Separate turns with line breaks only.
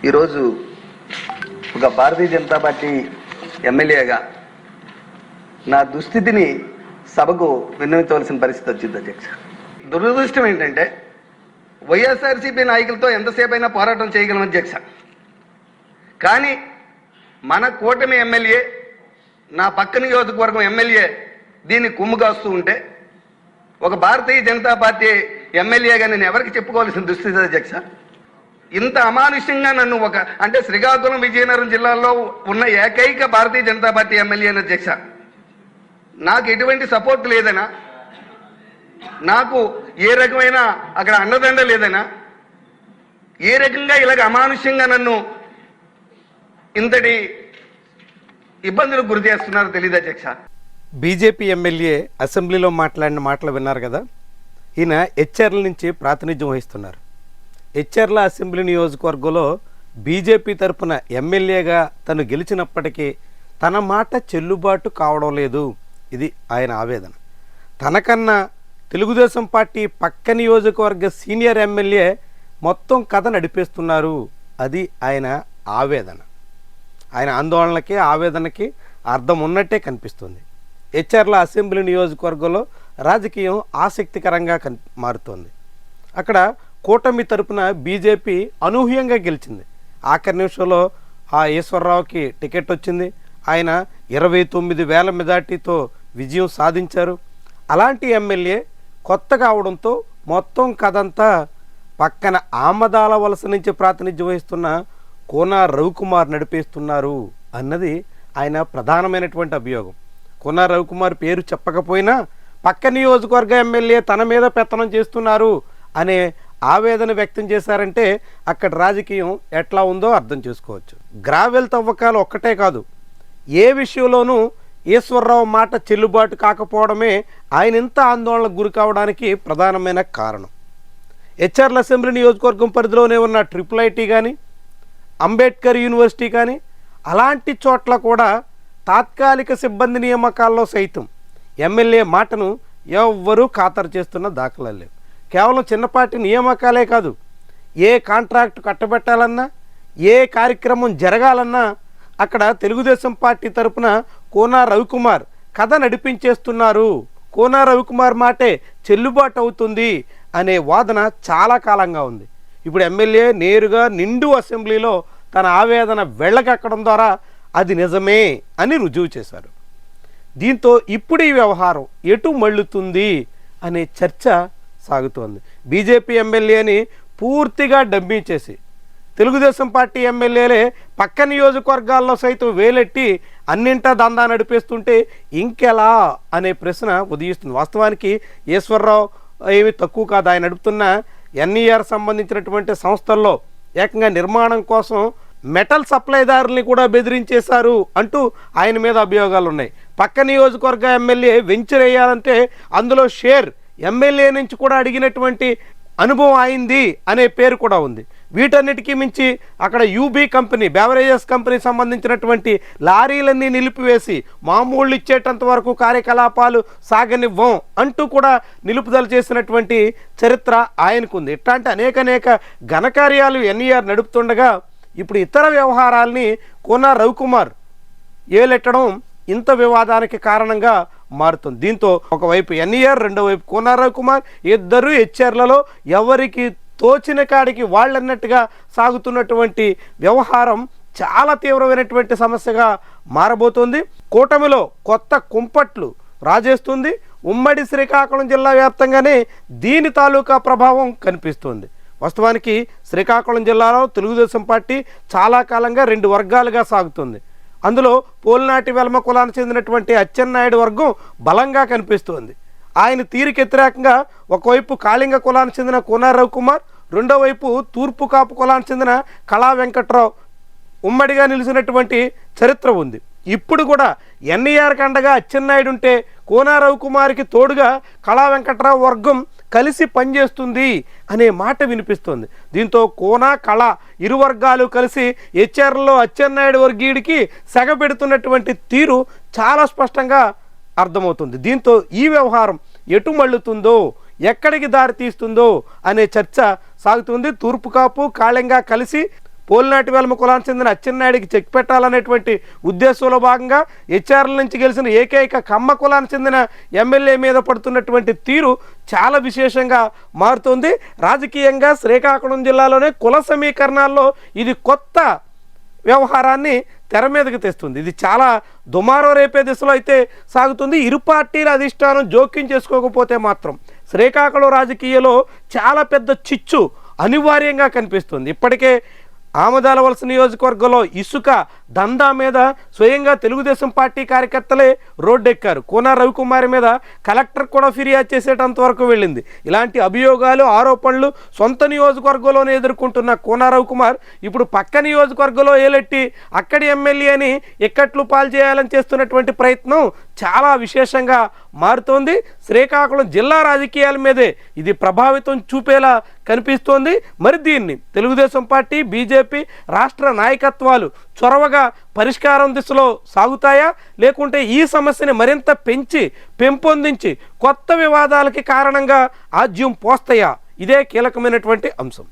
ఈరోజు ఒక భారతీయ జనతా పార్టీ ఎమ్మెల్యేగా నా దుస్థితిని సభకు విన్నవించవలసిన పరిస్థితి వచ్చింది అధ్యక్ష. దురదృష్టం ఏంటంటే వైఎస్ఆర్సీపీ నాయకులతో ఎంతసేపు అయినా పోరాటం చేయగలం అధ్యక్ష. కానీ మన కూటమి ఎమ్మెల్యే, నా పక్క నియోజకవర్గం ఎమ్మెల్యే దీన్ని కుమ్ము కాస్తూ ఉంటే ఒక భారతీయ జనతా పార్టీ ఎమ్మెల్యేగా నేను ఎవరికి చెప్పుకోవాల్సిన దుస్థితి అధ్యక్ష. ఇంత అమానుష్యంగా నన్ను అంటే శ్రీకాకుళం విజయనగరం జిల్లాలో ఉన్న ఏకైక భారతీయ జనతా పార్టీ ఎమ్మెల్యే అధ్యక్ష. నాకు ఎటువంటి సపోర్ట్ లేదనా, నాకు ఏ రకమైన అక్కడ అండదండ లేదనా, ఏ రకంగా ఇలాగ అమానుష్యంగా నన్ను ఇంతటి ఇబ్బందులకు గురి చేస్తున్నారో తెలియదు అధ్యక్ష.
బీజేపీ ఎమ్మెల్యే అసెంబ్లీలో మాట్లాడిన మాటలు విన్నారు కదా. ఈయన హెచ్ఆర్ల నుంచి ప్రాతినిధ్యం వహిస్తున్నారు. హెచ్ఆర్ల అసెంబ్లీ నియోజకవర్గంలో బీజేపీ తరఫున ఎమ్మెల్యేగా తను గెలిచినప్పటికీ తన మాట చెల్లుబాటు కావడం లేదు. ఇది ఆయన ఆవేదన. తనకన్నా తెలుగుదేశం పార్టీ పక్క నియోజకవర్గ సీనియర్ ఎమ్మెల్యే మొత్తం కథ నడిపేస్తున్నారు. అది ఆయన ఆవేదన. ఆయన ఆందోళనకి ఆవేదనకి అర్థం ఉన్నట్టే కనిపిస్తుంది. హెచ్ఆర్ల అసెంబ్లీ నియోజకవర్గంలో రాజకీయం ఆసక్తికరంగా మారుతోంది. అక్కడ కూటమి తరపున బీజేపీ అనూహ్యంగా గెలిచింది. ఆఖరి నిమిషంలో ఆ ఈశ్వరరావుకి టికెట్ వచ్చింది. ఆయన 29,000 మెజార్టీతో విజయం సాధించారు. అలాంటి ఎమ్మెల్యే కొత్త కావడంతో మొత్తం కథంతా పక్కన ఆమదాల వలస నుంచి ప్రాతినిధ్యం వహిస్తున్న కోన రవికుమార్ నడిపేస్తున్నారు అన్నది ఆయన ప్రధానమైనటువంటి అభియోగం. కోన రవికుమార్ పేరు చెప్పకపోయినా పక్క నియోజకవర్గ ఎమ్మెల్యే తన మీద పెత్తనం చేస్తున్నారు అనే ఆవేదన వ్యక్తం చేశారంటే అక్కడ రాజకీయం ఎట్లా ఉందో అర్థం చేసుకోవచ్చు. గ్రావెల్ తవ్వకాలు ఒక్కటే కాదు, ఏ విషయంలోనూ ఈశ్వరరావు మాట చెల్లుబాటు కాకపోవడమే ఆయన ఇంత ఆందోళనకు గురి కావడానికి ప్రధానమైన కారణం. హెచ్ఆర్ల అసెంబ్లీ నియోజకవర్గం పరిధిలోనే ఉన్న IIIT కానీ, అంబేద్కర్ యూనివర్సిటీ కానీ అలాంటి చోట్ల కూడా తాత్కాలిక సిబ్బంది నియామకాల్లో సైతం ఎమ్మెల్యే మాటను ఎవ్వరూ ఖాతరు చేస్తున్న దాఖలాలు లేవు. కేవలం చిన్నపాటి నియామకాలే కాదు, ఏ కాంట్రాక్ట్ కట్టబెట్టాలన్నా, ఏ కార్యక్రమం జరగాలన్నా అక్కడ తెలుగుదేశం పార్టీ తరపున కోన రవికుమార్ కథ నడిపించేస్తున్నారు, కోన రవికుమార్ మాటే చెల్లుబాటు అవుతుంది అనే వాదన చాలా కాలంగా ఉంది. ఇప్పుడు ఎమ్మెల్యే నేరుగా నిండు అసెంబ్లీలో తన ఆవేదన వెళ్ళగక్కడం ద్వారా అది నిజమే అని రుజువు చేశారు. దీంతో ఇప్పుడు ఈ వ్యవహారం ఎటు మళ్ళుతుంది అనే చర్చ సాగుతోంది. బీజేపీ ఎమ్మెల్యేని పూర్తిగా డమ్మీ చేసి తెలుగుదేశం పార్టీ ఎమ్మెల్యేలే పక్క నియోజకవర్గాల్లో సైతం వేలెట్టి అన్నింటా దందా నడిపేస్తుంటే ఇంకెలా అనే ప్రశ్న ఉదయిస్తుంది. వాస్తవానికి ఈశ్వరరావు ఏమి తక్కువ కాదు. ఆయన నడుపుతున్న ఎన్ఈఆర్ సంబంధించినటువంటి సంస్థల్లో ఏకంగా నిర్మాణం కోసం మెటల్ సప్లైదారుల్ని కూడా బెదిరించేశారు అంటూ ఆయన మీద అభియోగాలు ఉన్నాయి. పక్క నియోజకవర్గ ఎమ్మెల్యే వెంచర్ వేయాలంటే అందులో షేర్ ఎమ్మెల్యే నుంచి కూడా అడిగినటువంటి అనుభవం అయింది అనే పేరు కూడా ఉంది. వీటన్నిటికీ మించి అక్కడ యూబీ కంపెనీ, బెవరేజెస్ కంపెనీ సంబంధించినటువంటి లారీలన్నీ నిలిపివేసి మామూళ్ళు ఇచ్చేటంత వరకు కార్యకలాపాలు సాగనివ్వం అంటూ కూడా నిలుపుదల చేసినటువంటి చరిత్ర ఆయనకుంది. ఇట్లాంటి అనేక ఘనకార్యాలు ఎన్ఈఆర్ నడుపుతుండగా ఇప్పుడు ఇతర వ్యవహారాల్ని కోన రవికుమార్ ఏలెట్టడం ఇంత వివాదానికి కారణంగా మారుతుంది. దీంతో ఒకవైపు ఎన్ఈఆర్, రెండో వైపు కోన రవికుమార్, ఇద్దరు హెచ్ఆర్లలో ఎవరికి తోచిన కాడికి వాళ్ళన్నట్టుగా సాగుతున్నటువంటి వ్యవహారం చాలా తీవ్రమైనటువంటి సమస్యగా మారబోతోంది. కూటమిలో కొత్త కుంపట్లు రాజేస్తుంది. ఉమ్మడి శ్రీకాకుళం జిల్లా వ్యాప్తంగానే దీని తాలూకా ప్రభావం కనిపిస్తుంది. వాస్తవానికి శ్రీకాకుళం జిల్లాలో తెలుగుదేశం పార్టీ చాలా కాలంగా 2 వర్గాలుగా సాగుతుంది. అందులో పోలినాటి వెలమ కులానికి చెందినటువంటి అచ్చెన్నాయుడు వర్గం బలంగా కనిపిస్తోంది. ఆయన తీరుకి వ్యతిరేకంగా ఒకవైపు కాళింగ కులానికి చెందిన కోన రవికుమార్, రెండో వైపు తూర్పు కాపు కులానికి చెందిన కళా వెంకట్రావు ఉమ్మడిగా నిలిచినటువంటి చరిత్ర ఉంది. ఇప్పుడు కూడా ఎన్ఈఆర్కి అండగా అచ్చెన్నాయుడు ఉంటే కోన రవికుమార్కి తోడుగా కళా వెంకట్రావు వర్గం కలిసి పనిచేస్తుంది అనే మాట వినిపిస్తుంది. దీంతో కోన కళ ఇరు వర్గాలు కలిసి హెచ్ఆర్లో అచ్చెన్నాయుడు వర్గీయుడికి సెగ పెడుతున్నటువంటి తీరు చాలా స్పష్టంగా అర్థమవుతుంది. దీంతో ఈ వ్యవహారం ఎటు మళ్ళుతుందో, ఎక్కడికి దారి తీస్తుందో అనే చర్చ సాగుతుంది. తూర్పు కాపు కాళంగా కలిసి పోలినాటి వెలమ కులానికి చెందిన అచ్చెన్నాయుడికి చెక్ పెట్టాలనేటువంటి ఉద్దేశంలో భాగంగా హెచ్ఆర్ల నుంచి గెలిచిన ఏకైక కమ్మ కులానికి చెందిన ఎమ్మెల్యే మీద పడుతున్నటువంటి తీరు చాలా విశేషంగా మారుతుంది. రాజకీయంగా శ్రీకాకుళం జిల్లాలోనే కుల సమీకరణాల్లో ఇది కొత్త వ్యవహారాన్ని తెర మీదకి తెస్తుంది. ఇది చాలా దుమారో రేపే దిశలో అయితే సాగుతుంది. ఇరు పార్టీల అధిష్టానం జోక్యం చేసుకోకపోతే మాత్రం శ్రీకాకుళం రాజకీయాల్లో చాలా పెద్ద చిచ్చు అనివార్యంగా కనిపిస్తుంది. ఇప్పటికే ఆమదాల వలస నియోజకవర్గంలో ఇసుక దందా మీద స్వయంగా తెలుగుదేశం పార్టీ కార్యకర్తలే రోడ్డెక్కారు. కోన రవికుమార్ మీద కలెక్టర్ కూడా ఫిర్యాదు చేసేటంత వరకు వెళ్ళింది. ఇలాంటి అభియోగాలు ఆరోపణలు సొంత నియోజకవర్గంలోనే ఎదుర్కొంటున్న కోన రవికుమార్ ఇప్పుడు పక్క నియోజకవర్గంలో ఏలెట్టి అక్కడి ఎమ్మెల్యేని ఇక్కట్లు పాలు చేయాలని చేస్తున్నటువంటి ప్రయత్నం చాలా విశేషంగా మారుతోంది. శ్రీకాకుళం జిల్లా రాజకీయాల మీదే ఇది ప్రభావితం చూపేలా కనిపిస్తోంది. మరి దీన్ని తెలుగుదేశం పార్టీ బీజేపీ రాష్ట్ర నాయకత్వాలు చొరవగా పరిష్కారం దిశలో సాగుతాయా, లేకుంటే ఈ సమస్యని మరింత పెంపొందించి కొత్త వివాదాలకి కారణంగా ఆజ్యం పోస్తాయా? ఇదే కీలకమైనటువంటి అంశం.